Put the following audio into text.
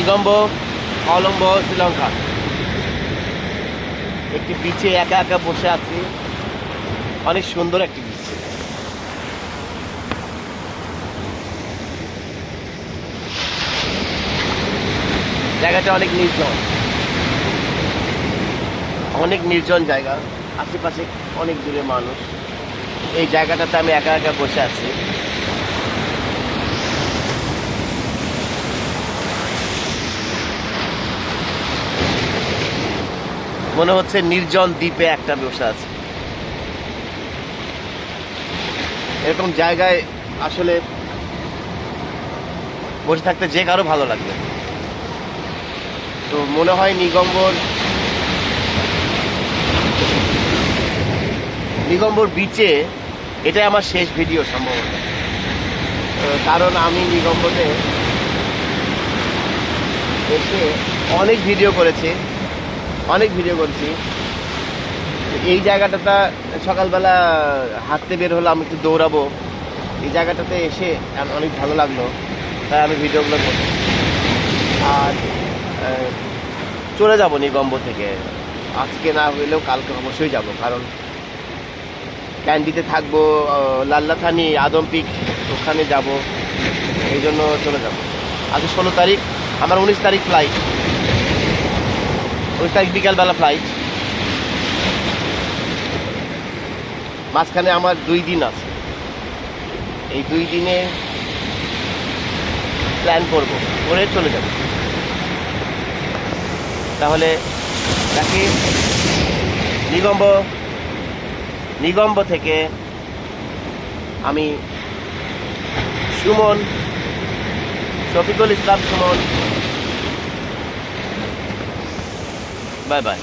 নিগম্বো কলম্বো শ্রীলঙ্কা একটি বিচে একা একা বসে আছি। অনেক সুন্দর একটি বিচ। জায়গাটা অনেক নির্জন জায়গা। আশেপাশে অনেক দূরে মানুষ। এই জায়গাটাতে আমি একা একা বসে আছি। মনে হচ্ছে নির্জন দ্বীপে একটা বসে আছে। এরকম জায়গায় আসলে বসে থাকতে যে কারো ভালো লাগবে। তো মনে হয় নিগম্বর বিচে এটাই আমার শেষ ভিডিও সম্ভবত। কারণ আমি নিগম্বরে এসে অনেক ভিডিও করেছি। এই জায়গাটাতে সকালবেলা হাঁটতে বের হলাম, একটু দৌড়াবো। এই জায়গাটাতে এসে অনেক ভালো লাগলো, তাই আমি ভিডিওগুলো করছি। আর চলে যাব নিগম্বর থেকে। আজকে না হইলেও কালকে অবশ্যই যাব, কারণ ক্যান্ডিতে থাকবো, লাল্লাথানি, আদম পিক ওখানে যাব। এই জন্য চলে যাব। আজকে 16 তারিখ, আমার 19 তারিখ ফ্লাইট। 19 তারিখ বিকালবেলা ফ্লাইট। মাঝখানে আমার 2 দিন আছে। এই 2 দিনে প্ল্যান করে চলে যাব। তাহলে দেখি নিগম্বো থেকে আমি সুমন, শফিকুল ইসলাম সুমন, বাই বাই।